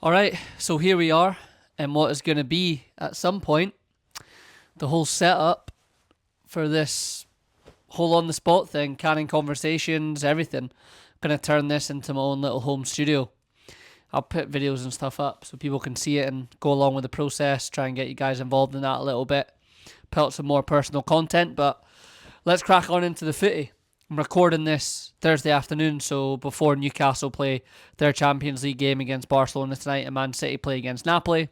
Alright, so here we are, and what is going to be, at some point, the whole setup for this whole on the spot thing, canning conversations, everything. Going to turn this into my own little home studio. I'll put videos and stuff up so people can see it and go along with the process, try and get you guys involved in that a little bit. Put out some more personal content, but let's crack on into the footy. I'm recording this Thursday afternoon, so before Newcastle play their Champions League game against Barcelona tonight and Man City play against Napoli.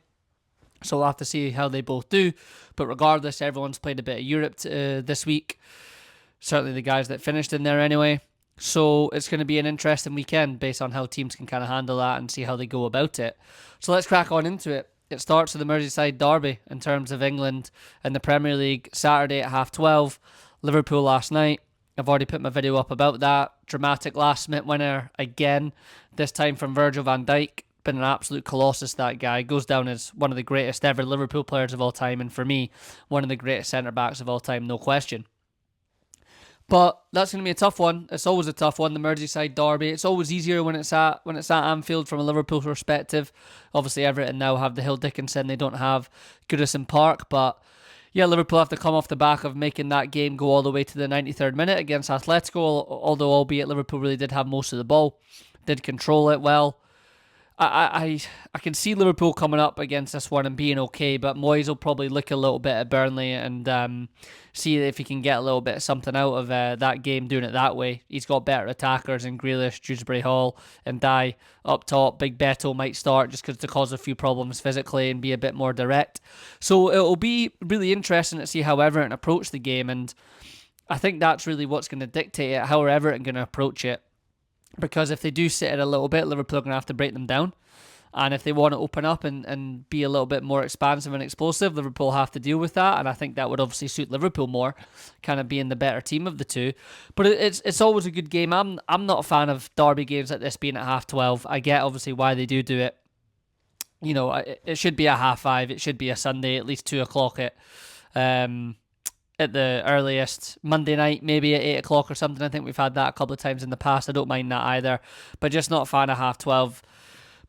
So we'll have to see how they both do. But regardless, everyone's played a bit of Europe this week. Certainly the guys that finished in there anyway. So it's going to be an interesting weekend based on how teams can kind of handle that and see how they go about it. So let's crack on into it. It starts with the Merseyside Derby in terms of England and the Premier League Saturday at 12:30. Liverpool last night. I've already put my video up about that. Dramatic last minute winner again, this time from Virgil van Dijk. Been an absolute colossus, that guy. Goes down as one of the greatest ever Liverpool players of all time, and for me, one of the greatest centre-backs of all time, no question. But that's going to be a tough one. It's always a tough one, the Merseyside Derby. It's always easier when it's at Anfield from a Liverpool perspective. Obviously, Everton now have the Hill Dickinson. They don't have Goodison Park, but yeah, Liverpool have to come off the back of making that game go all the way to the 93rd minute against Atletico, although albeit Liverpool really did have most of the ball, did control it well. I can see Liverpool coming up against this one and being okay, but Moyes will probably look a little bit at Burnley and see if he can get a little bit of something out of that game doing it that way. He's got better attackers in Grealish, Dewsbury Hall and Dye up top. Big Beto might start just to cause a few problems physically and be a bit more direct. So it'll be really interesting to see how Everton approach the game, and I think that's really what's going to dictate it, how are Everton going to approach it. Because if they do sit it a little bit, Liverpool are going to have to break them down. And if they want to open up and be a little bit more expansive and explosive, Liverpool have to deal with that. And I think that would obviously suit Liverpool more, kind of being the better team of the two. But it's always a good game. I'm not a fan of derby games like this being at 12:30. I get obviously why they do it. You know, it should be at 5:30. It should be a Sunday, at least 2 o'clock at the earliest. Monday night, maybe at 8 o'clock or something. I think we've had that a couple of times in the past. I don't mind that either, but just not a fan of 12:30.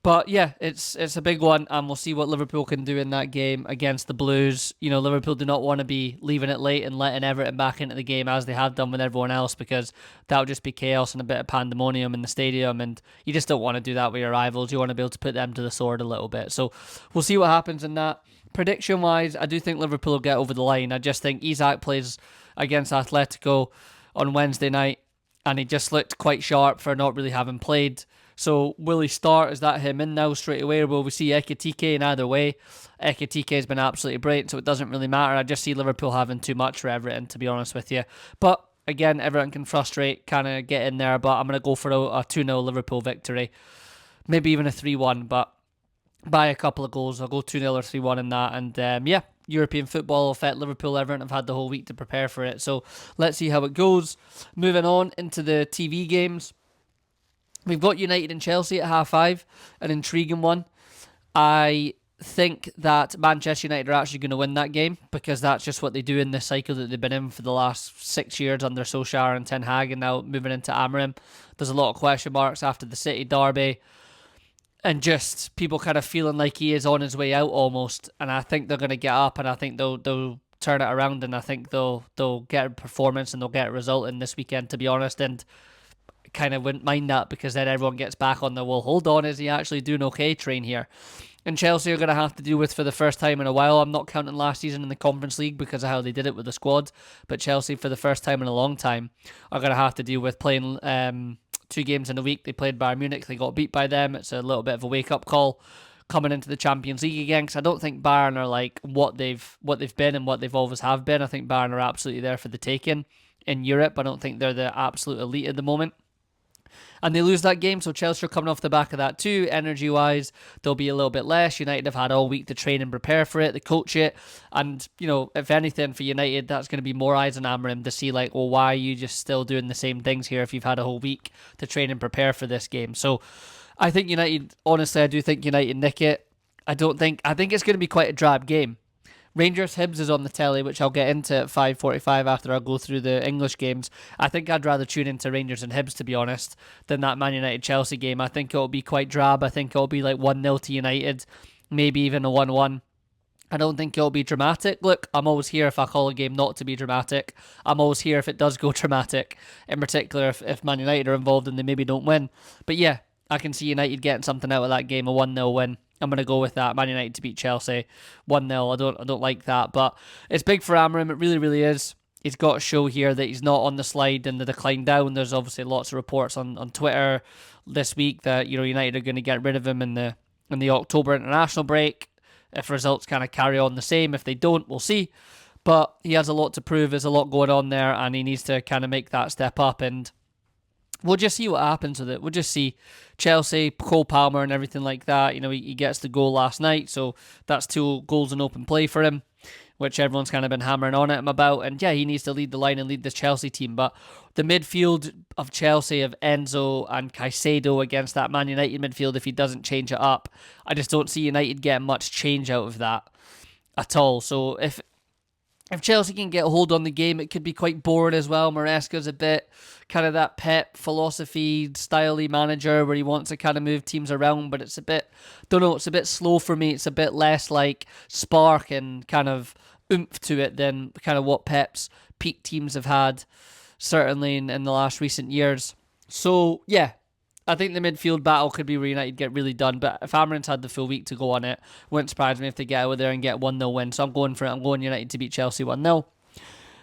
But yeah, it's a big one, and we'll see what Liverpool can do in that game against the Blues. You know, Liverpool do not want to be leaving it late and letting Everton back into the game as they have done with everyone else, because that would just be chaos and a bit of pandemonium in the stadium, and you just don't want to do that with your rivals. You want to be able to put them to the sword a little bit. So we'll see what happens in that. Prediction wise, I do think Liverpool will get over the line. I just think Isak plays against Atletico on Wednesday night, and he just looked quite sharp for not really having played. So will he start? Is that him in now straight away, or will we see Ekitike in either way? Ekitike has been absolutely brilliant, so it doesn't really matter. I just see Liverpool having too much for Everton, to be honest with you. But again, Everton can frustrate, kind of get in there, but I'm going to go for a 2-0 Liverpool victory. Maybe even a 3-1, but by a couple of goals. I'll go 2-0 or 3-1 in that. And yeah, European football will affect Liverpool. Everton have had the whole week to prepare for it. So let's see how it goes. Moving on into the TV games. We've got United and Chelsea at 5:30, an intriguing one. I think that Manchester United are actually going to win that game, because that's just what they do in this cycle that they've been in for the last 6 years under Solskjaer and Ten Hag, and now moving into Amorim. There's a lot of question marks after the City derby, and just people kind of feeling like he is on his way out almost. And I think they're going to get up, and I think they'll turn it around, and I think they'll get a performance and they'll get a result in this weekend, to be honest. And kind of wouldn't mind that, because then everyone gets back on the, well, hold on, is he actually doing okay train here? And Chelsea are going to have to deal with, for the first time in a while, I'm not counting last season in the Conference League because of how they did it with the squad, but Chelsea, for the first time in a long time, are going to have to deal with playing 2 games in a week. They played Bayern Munich, they got beat by them. It's a little bit of a wake-up call coming into the Champions League again, because I don't think Bayern are like what they've been and what they've always have been. I think Bayern are absolutely there for the taking in Europe. I don't think they're the absolute elite at the moment. And they lose that game, so Chelsea are coming off the back of that too. Energy-wise, they'll be a little bit less. United have had all week to train and prepare for it, they coach it, and, you know, if anything for United, that's going to be more eyes on Amorim to see, like, well, why are you just still doing the same things here if you've had a whole week to train and prepare for this game? So I think United, honestly, I do think United nick it. I think it's going to be quite a drab game. Rangers Hibs is on the telly, which I'll get into at 5:45 after I go through the English games. I think I'd rather tune into Rangers and Hibs, to be honest, than that Man United Chelsea game. I think it'll be quite drab. I think it'll be like 1-0 to United, maybe even a 1-1. I don't think it'll be dramatic. Look, I'm always here if I call a game not to be dramatic. I'm always here if it does go dramatic, in particular if Man United are involved and they maybe don't win. But yeah, I can see United getting something out of that game, a 1-0 win. I'm going to go with that. Man United to beat Chelsea 1-0. I don't like that, but it's big for Amorim. It really, really is. He's got to show here that he's not on the slide and the decline down. There's obviously lots of reports on Twitter this week that United are going to get rid of him in the October international break if results kind of carry on the same. If they don't, we'll see. But he has a lot to prove. There's a lot going on there, and he needs to kind of make that step up. And we'll just see what happens with it. We'll just see. Chelsea, Cole Palmer and everything like that. He gets the goal last night, so that's 2 goals in open play for him, which everyone's kind of been hammering on at him about. And yeah, he needs to lead the line and lead this Chelsea team. But the midfield of Chelsea, of Enzo and Caicedo against that Man United midfield, if he doesn't change it up, I just don't see United getting much change out of that at all. So if Chelsea can get a hold on the game, it could be quite boring as well. Maresca's a bit kind of that Pep philosophy, styley manager where he wants to kind of move teams around, but it's a bit slow for me. It's a bit less like spark and kind of oomph to it than kind of what Pep's peak teams have had, certainly in the last recent years. So, yeah, I think the midfield battle could be where United get really done, but if Amarin's had the full week to go on it, wouldn't surprise me if they get out there and get 1-0 win. So I'm going for it. I'm going United to beat Chelsea 1-0.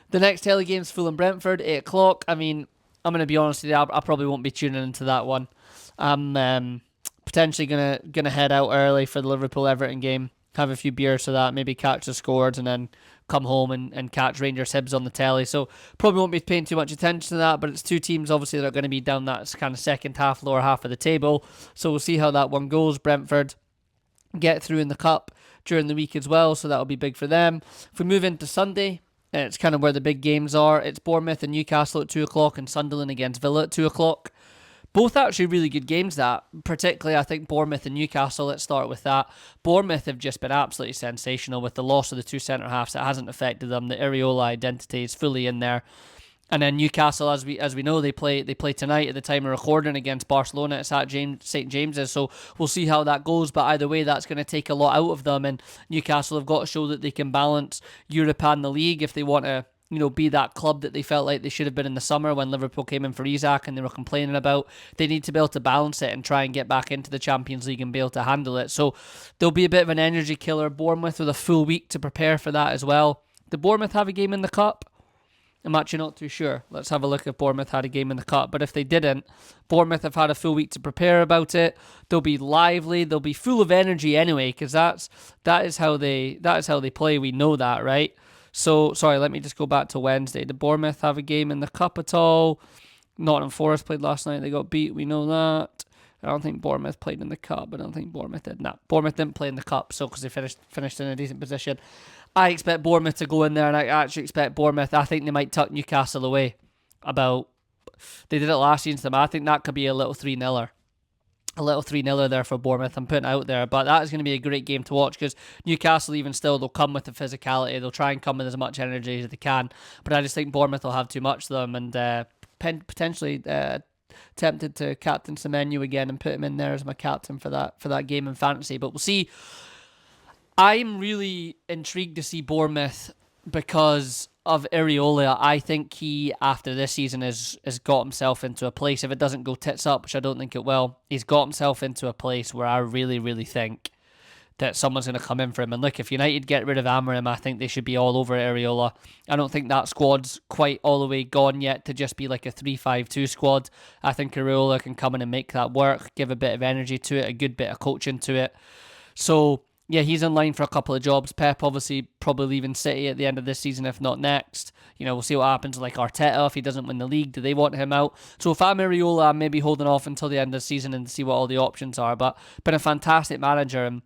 The next tele game's Fulham Brentford, 8 o'clock. I mean, I'm going to be honest with you, I probably won't be tuning into that one. I'm potentially gonna head out early for the Liverpool Everton game, have a few beers for that, maybe catch the scores, and then come home and catch Rangers Hibs on the telly. So probably won't be paying too much attention to that, but it's 2 teams obviously that are going to be down that kind of second half, lower half of the table. So we'll see how that one goes. Brentford get through in the cup during the week as well, so that'll be big for them. If we move into Sunday, it's kind of where the big games are. It's Bournemouth and Newcastle at 2 o'clock and Sunderland against Villa at 2 o'clock. Both actually really good games, that. Particularly, I think Bournemouth and Newcastle, let's start with that. Bournemouth have just been absolutely sensational with the loss of the 2 centre-halves. It hasn't affected them. The Areola identity is fully in there. And then Newcastle, as we know, they play tonight at the time of recording against Barcelona at St James's. So we'll see how that goes. But either way, that's going to take a lot out of them. And Newcastle have got to show that they can balance Europe and the league if they want to, be that club that they felt like they should have been in the summer when Liverpool came in for Isak and they were complaining about. They need to be able to balance it and try and get back into the Champions League and be able to handle it. So there'll be a bit of an energy killer. Bournemouth with a full week to prepare for that as well. Did Bournemouth have a game in the Cup? I'm actually not too sure. Let's have a look if Bournemouth had a game in the Cup. But if they didn't, Bournemouth have had a full week to prepare about it. They'll be lively. They'll be full of energy anyway, because that is how they play. We know that, right? So, sorry, let me just go back to Wednesday. Did Bournemouth have a game in the Cup at all? Nottingham Forest played last night. They got beat. We know that. I don't think Bournemouth played in the Cup. I don't think Bournemouth did. No, Bournemouth didn't play in the Cup, so because they finished in a decent position. I expect Bournemouth to go in there, and I actually expect Bournemouth. I think they might tuck Newcastle away. They did it last season to them. I think that could be a little 3-0er. A little 3-0 there for Bournemouth. I'm putting it out there, but that is going to be a great game to watch because Newcastle, even still, they'll come with the physicality. They'll try and come with as much energy as they can, but I just think Bournemouth will have too much to them, and potentially tempted to captain Semenyo again and put him in there as my captain for that game in fantasy. But we'll see. I'm really intrigued to see Bournemouth because of Areola. I think he, after this season, has got himself into a place, if it doesn't go tits up, which I don't think it will, he's got himself into a place where I really, really think that someone's going to come in for him. And look, if United get rid of Amorim, I think they should be all over Areola. I don't think that squad's quite all the way gone yet to just be like a 3-5-2 squad. I think Areola can come in and make that work, give a bit of energy to it, a good bit of coaching to it. So yeah, he's in line for a couple of jobs. Pep obviously probably leaving City at the end of this season, if not next. We'll see what happens like Arteta if he doesn't win the league. Do they want him out? So if I'm Areola, I'm maybe holding off until the end of the season and see what all the options are. But been a fantastic manager, and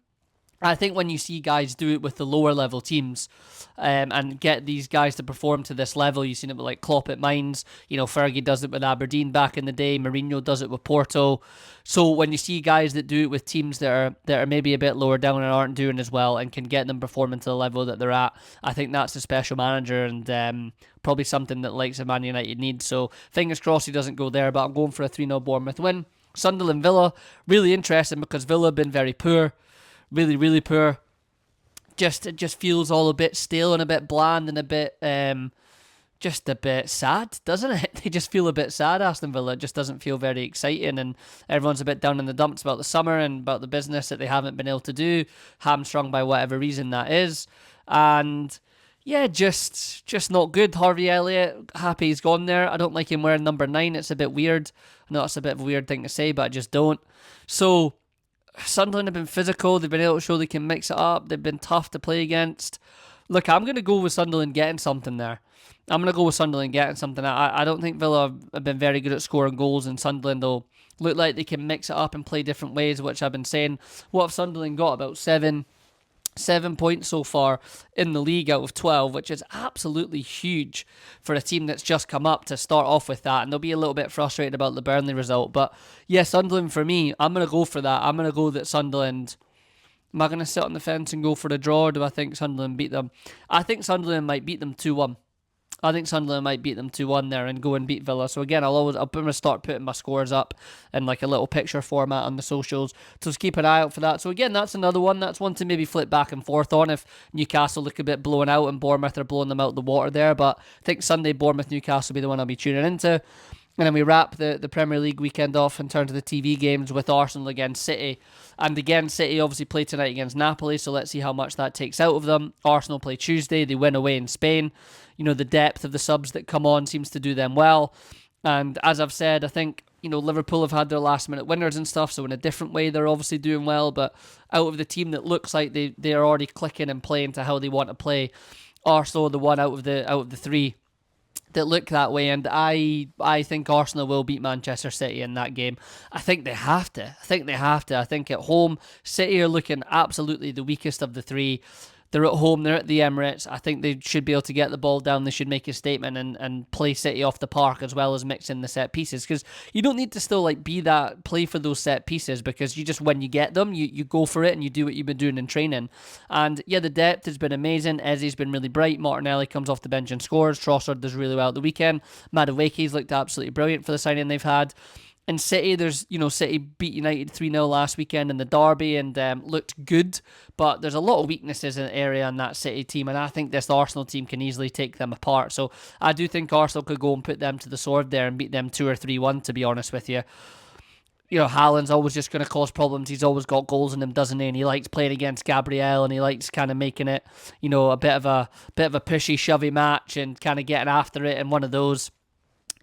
I think when you see guys do it with the lower level teams, and get these guys to perform to this level, you've seen it with like Klopp at Mainz. Fergie does it with Aberdeen back in the day. Mourinho does it with Porto. So when you see guys that do it with teams that are maybe a bit lower down and aren't doing as well, and can get them performing to the level that they're at, I think that's a special manager, and probably something that likes of Man United needs. So fingers crossed he doesn't go there. But I'm going for a 3-0 Bournemouth win. Sunderland Villa, really interesting because Villa have been very poor. Really, really poor. It just feels all a bit stale and a bit bland and a bit just a bit sad, doesn't it? They just feel a bit sad, Aston Villa. It just doesn't feel very exciting, and everyone's a bit down in the dumps about the summer and about the business that they haven't been able to do, hamstrung by whatever reason that is. And yeah, just not good. Harvey Elliott, happy he's gone there. I don't like him wearing number 9. It's a bit weird. I know it's a bit of a weird thing to say, but I just don't. So Sunderland have been physical. They've been able to show they can mix it up. They've been tough to play against. Look, I'm going to go with Sunderland getting something there. I'm going to go with Sunderland getting something. I don't think Villa have been very good at scoring goals, and Sunderland, though, look like they can mix it up and play different ways, which I've been saying. What have Sunderland got? About 7 points so far in the league out of 12, which is absolutely huge for a team that's just come up to start off with that. And they'll be a little bit frustrated about the Burnley result. But yeah, Sunderland for me, I'm going to go for that. I'm going to go that Sunderland. Am I going to sit on the fence and go for the draw, or do I think Sunderland beat them? I think Sunderland might beat them 2-1. I think Sunderland might beat them 2-1 there and go and beat Villa. So again, I'm going to start putting my scores up in like a little picture format on the socials. So just keep an eye out for that. So again, that's another one. That's one to maybe flip back and forth on if Newcastle look a bit blown out and Bournemouth are blowing them out the water there. But I think Sunday, Bournemouth, Newcastle will be the one I'll be tuning into. And then we wrap the Premier League weekend off in terms of the TV games with Arsenal against City. And again, City obviously play tonight against Napoli, so let's see how much that takes out of them. Arsenal play Tuesday. They win away in Spain. The depth of the subs that come on seems to do them well. And as I've said, I think, Liverpool have had their last-minute winners and stuff, so in a different way, they're obviously doing well. But out of the team that looks like they are already clicking and playing to how they want to play, Arsenal are the one out of the three that look that way, and I think Arsenal will beat Manchester City in that game. I think they have to. I think at home, City are looking absolutely the weakest of the three. They're at home, they're at the Emirates. I think they should be able to get the ball down. They should make a statement and play City off the park as well as mix in the set pieces. Because you don't need to still play for those set pieces, because when you get them, you go for it and you do what you've been doing in training. And yeah, the depth has been amazing. Eze's been really bright. Martinelli comes off the bench and scores. Trossard does really well at the weekend. Madueke's looked absolutely brilliant for the signing they've had. In City, City beat United 3-0 last weekend in the Derby and looked good, but there's a lot of weaknesses in the area in that City team, and I think this Arsenal team can easily take them apart. So I do think Arsenal could go and put them to the sword there and beat them 2 or 3-1, to be honest with you. Haaland's always just going to cause problems. He's always got goals in him, doesn't he? And he likes playing against Gabriel, and he likes kind of making it, a bit of a pushy, shovey match and kind of getting after it in one of those.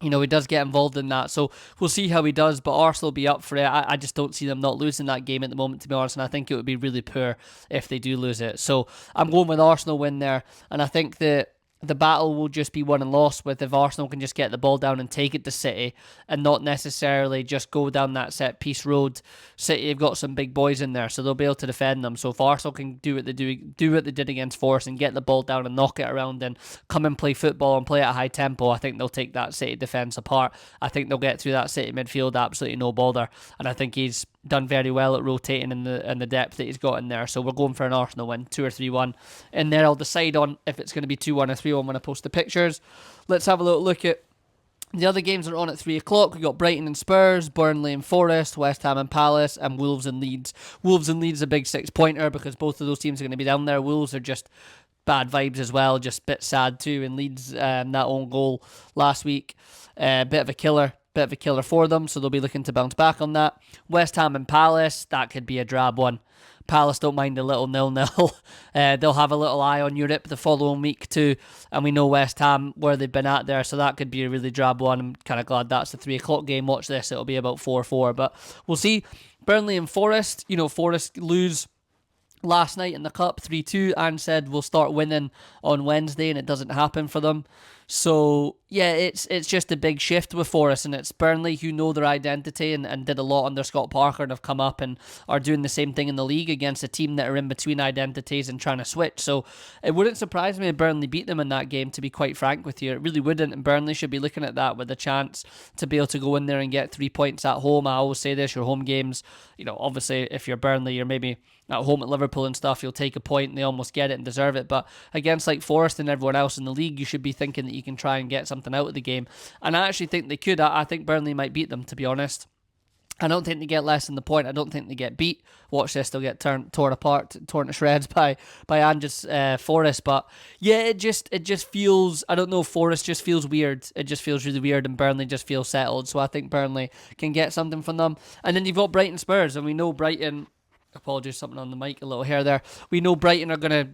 He does get involved in that, so we'll see how he does, but Arsenal will be up for it. I just don't see them not losing that game at the moment, to be honest, and I think it would be really poor if they do lose it. So I'm going with Arsenal win there, and I think that the battle will just be won and lost with if Arsenal can just get the ball down and take it to City and not necessarily just go down that set piece road. City have got some big boys in there, so they'll be able to defend them. So if Arsenal can do what they did against Forest and get the ball down and knock it around and come and play football and play at a high tempo, I think they'll take that City defence apart. I think they'll get through that City midfield absolutely no bother, and I think he's done very well at rotating in the depth that he's got in there. So we're going for an Arsenal win, 2 or 3-1. In there, I'll decide on if it's going to be 2-1 or 3-1 when I post the pictures. Let's have a little look at the other games that are on at 3 o'clock. We've got Brighton and Spurs, Burnley and Forest, West Ham and Palace, and Wolves and Leeds. Wolves and Leeds is a big 6-pointer because both of those teams are going to be down there. Wolves are just bad vibes as well, just a bit sad too. And Leeds, that own goal last week, bit of a killer for them, so they'll be looking to bounce back on that. West Ham and Palace, that could be a drab one. Palace don't mind a little 0-0. They'll have a little eye on Europe the following week too, and we know West Ham where they've been at there, so that could be a really drab one. I'm kind of glad that's the 3 o'clock game. Watch this, it'll be about 4-4, but we'll see. Burnley and Forest, Forest lose last night in the Cup 3-2 and said we'll start winning on Wednesday, and it doesn't happen for them. So yeah, it's just a big shift with Forest, and it's Burnley who know their identity and did a lot under Scott Parker and have come up and are doing the same thing in the league against a team that are in between identities and trying to switch. So it wouldn't surprise me if Burnley beat them in that game, to be quite frank with you. It really wouldn't, and Burnley should be looking at that with a chance to be able to go in there and get 3 points at home. I always say this, your home games, obviously if you're Burnley, you're maybe at home at Liverpool and stuff, you'll take a point and they almost get it and deserve it. But against like Forest and everyone else in the league, you should be thinking that you can try and get something out of the game. And I actually think they could. I think Burnley might beat them, to be honest. I don't think they get less than the point. I don't think they get beat. Watch this, they'll get torn apart, torn to shreds by Andrew's Forest. But yeah, it just feels, I don't know, Forest just feels weird. It just feels really weird, and Burnley just feels settled. So I think Burnley can get something from them. And then you've got Brighton Spurs, and we know Brighton, apologies, something on the mic, a little hair there. We know Brighton are gonna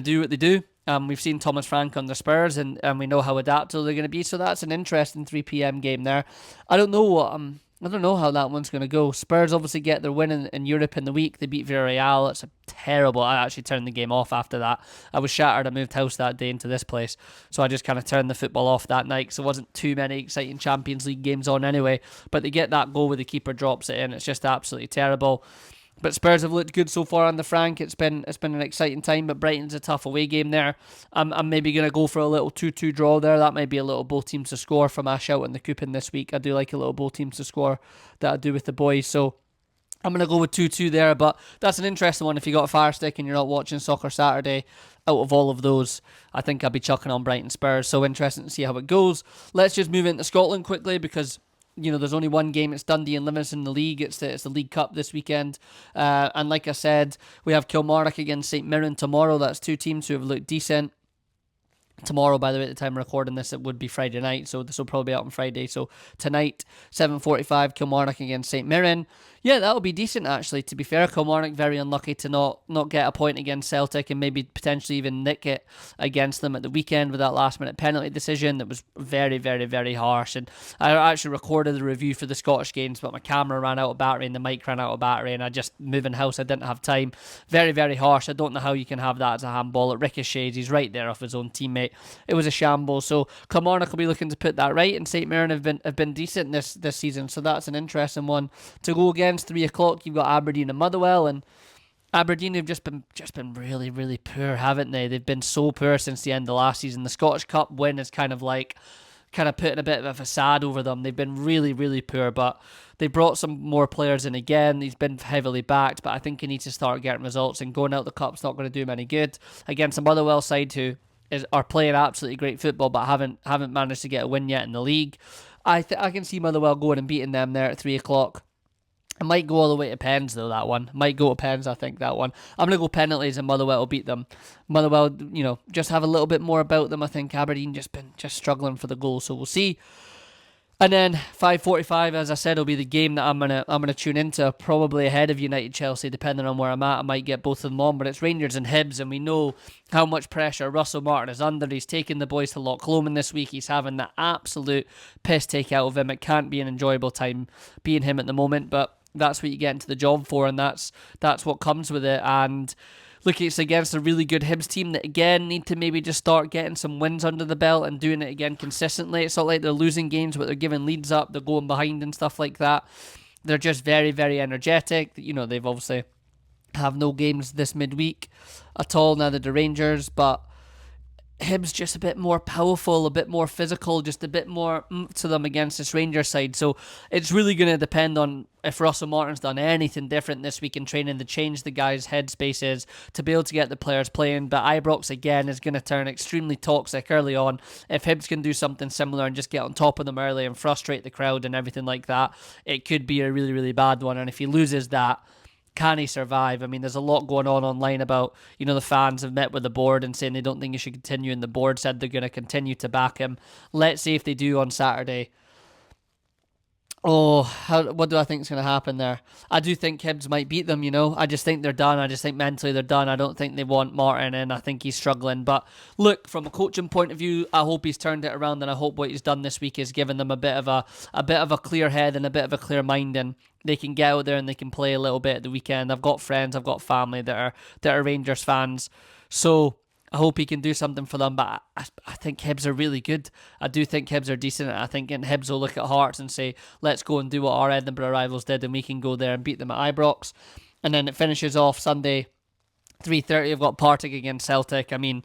do what they do. We've seen Thomas Frank on the Spurs, and we know how adaptable they're going to be. So that's an interesting 3 p.m. game there. I don't know how that one's going to go. Spurs obviously get their win in Europe in the week. They beat Villarreal. It's a terrible. I actually turned the game off after that. I was shattered. I moved house that day into this place, so I just kind of turned the football off that night because there wasn't too many exciting Champions League games on anyway. But they get that goal where the keeper drops it in. It's just absolutely terrible. But Spurs have looked good so far under Frank. It's been an exciting time, but Brighton's a tough away game there. I'm maybe going to go for a little 2-2 draw there. That might be a little both teams to score for my shout in the coupon this week. I do like a little both teams to score that I do with the boys. So I'm going to go with 2-2 there, but that's an interesting one. If you got a Fire Stick and you're not watching Soccer Saturday, out of all of those, I think I'll be chucking on Brighton Spurs. So interesting to see how it goes. Let's just move into Scotland quickly because there's only one game. It's Dundee and Livingston in the league. It's the League Cup this weekend. And like I said, we have Kilmarnock against St Mirren tomorrow. That's two teams who have looked decent. Tomorrow, by the way, at the time of recording this, it would be Friday night, so this will probably be out on Friday. So tonight, 7:45, Kilmarnock against St Mirren. Yeah, that'll be decent, actually. To be fair, Kilmarnock very unlucky to not get a point against Celtic and maybe potentially even nick it against them at the weekend with that last-minute penalty decision that was very, very, very harsh. And I actually recorded the review for the Scottish games, but my camera ran out of battery and the mic ran out of battery, and I just moving house. I didn't have time. Very, very harsh. I don't know how you can have that as a handball. It ricochets. He's right there off his own teammate. It was a shambles. So Kilmarnock will be looking to put that right, and St Mirren have been decent this season. So that's an interesting one to go against. 3 o'clock, you've got Aberdeen and Motherwell, and Aberdeen have just been really, really poor, haven't they? They've been so poor since the end of last season. The Scottish Cup win is kind of putting a bit of a facade over them. They've been really, really poor, but they brought some more players in again. He's been heavily backed, but I think he needs to start getting results, and going out the Cup's not going to do him any good against a Motherwell side who are playing absolutely great football but haven't managed to get a win yet in the league. I can see Motherwell going and beating them there at 3 o'clock. I might go all the way to pens, though, that one. Might go to pens, I think, that one. I'm going to go penalties, and Motherwell will beat them. Motherwell, just have a little bit more about them. I think Aberdeen just struggling for the goal, so we'll see. And then 5:45, as I said, will be the game that I'm gonna tune into, probably ahead of United Chelsea, depending on where I'm at. I might get both of them on, but it's Rangers and Hibs, and we know how much pressure Russell Martin is under. He's taking the boys to Loch Lomond this week. He's having the absolute piss take out of him. It can't be an enjoyable time being him at the moment, but that's what you get into the job for, and that's what comes with it. And look, it's against a really good Hibs team that, again, need to maybe just start getting some wins under the belt and doing it again consistently. It's not like they're losing games, but they're giving leads up, they're going behind and stuff like that. They're just very, very energetic. They've obviously have no games this midweek at all, neither the Rangers, but Hibs just a bit more powerful, a bit more physical, just a bit more to them against this Rangers side. So it's really going to depend on if Russell Martin's done anything different this week in training to change the guys' headspaces to be able to get the players playing. But Ibrox, again, is going to turn extremely toxic early on. If Hibs can do something similar and just get on top of them early and frustrate the crowd and everything like that, it could be a really, really bad one. And if he loses that, can he survive? I mean, there's a lot going on online about, the fans have met with the board and saying they don't think he should continue, and the board said they're going to continue to back him. Let's see if they do on Saturday. What do I think is going to happen there? I do think Hibs might beat them, I just think they're done. I just think mentally they're done. I don't think they want Martin in. I think he's struggling. But look, from a coaching point of view, I hope he's turned it around, and I hope what he's done this week is given them a bit of a clear head and a bit of a clear mind, and they can get out there and they can play a little bit at the weekend. I've got friends, I've got family that are Rangers fans. So I hope he can do something for them, but I think Hibs are really good. I do think Hibs are decent. I think Hibs will look at Hearts and say, let's go and do what our Edinburgh rivals did, and we can go there and beat them at Ibrox. And then it finishes off Sunday, 3:30. I've got Partick against Celtic. I mean,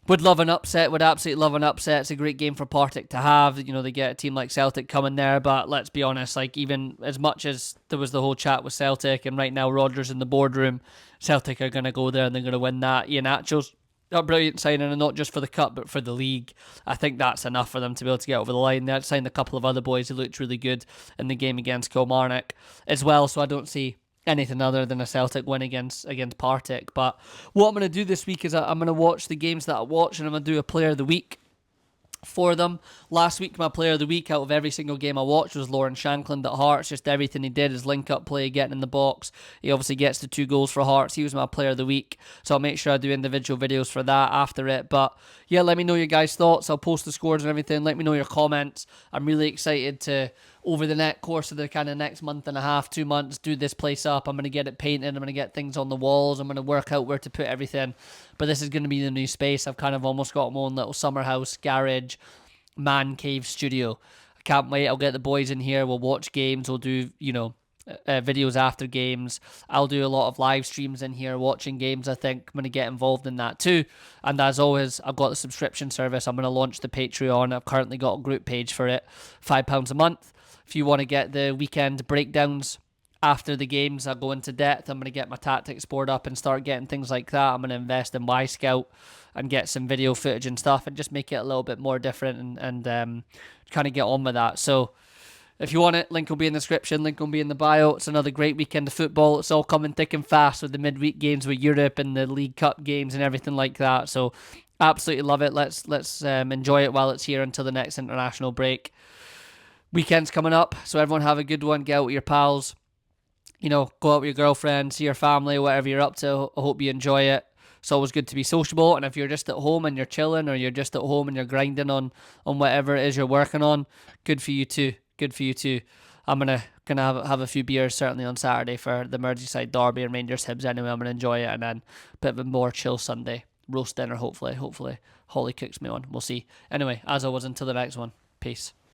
would love an upset, would absolutely love an upset. It's a great game for Partick to have. They get a team like Celtic coming there, but let's be honest, like, even as much as there was the whole chat with Celtic, and right now Rodgers in the boardroom, Celtic are going to go there and they're going to win that. Ian Atchell's a brilliant signing, and not just for the cup but for the league. I think that's enough for them to be able to get over the line. They had signed a couple of other boys who looked really good in the game against Kilmarnock as well, so I don't see anything other than a Celtic win against Partick. But what I'm going to do this week is I'm going to watch the games that I watch, and I'm going to do a player of the week for them. Last week, my player of the week out of every single game I watched was Lauren Shankland at Hearts. Just everything he did, his link-up play, getting in the box. He obviously gets the 2 goals for Hearts. He was my player of the week, so I'll make sure I do individual videos for that after it. But yeah, let me know your guys' thoughts. I'll post the scores and everything. Let me know your comments. I'm really excited to, over the next course of the kind of next month and a half, 2 months, do this place up. I'm going to get it painted. I'm going to get things on the walls. I'm going to work out where to put everything. But this is going to be the new space. I've kind of almost got my own little summer house, garage, man cave studio. I can't wait. I'll get the boys in here. We'll watch games. We'll do, videos after games. I'll do a lot of live streams in here watching games. I think I'm going to get involved in that too. And as always, I've got the subscription service. I'm going to launch the Patreon. I've currently got a group page for it, £5 a month. If you want to get the weekend breakdowns after the games, I'll go into depth. I'm going to get my tactics board up and start getting things like that. I'm going to invest in Y Scout and get some video footage and stuff, and just make it a little bit more different, and kind of get on with that. So if you want it, link will be in the description, link will be in the bio. It's another great weekend of football. It's all coming thick and fast with the midweek games with Europe and the League Cup games and everything like that. So absolutely love it. Let's enjoy it while it's here until the next international break. Weekend's coming up, so everyone have a good one. Get out with your pals, go out with your girlfriend, see your family, whatever you're up to. I hope you enjoy it. It's always good to be sociable, and if you're just at home and you're chilling, or you're just at home and you're grinding on whatever it is you're working on, good for you too. Good for you too. I'm gonna have a few beers certainly on Saturday for the Merseyside Derby and Rangers Hibs. Anyway, I'm gonna enjoy it, and then a bit of a more chill Sunday, roast dinner. Hopefully, Holly cooks me on. We'll see. Anyway, as always, until the next one. Peace.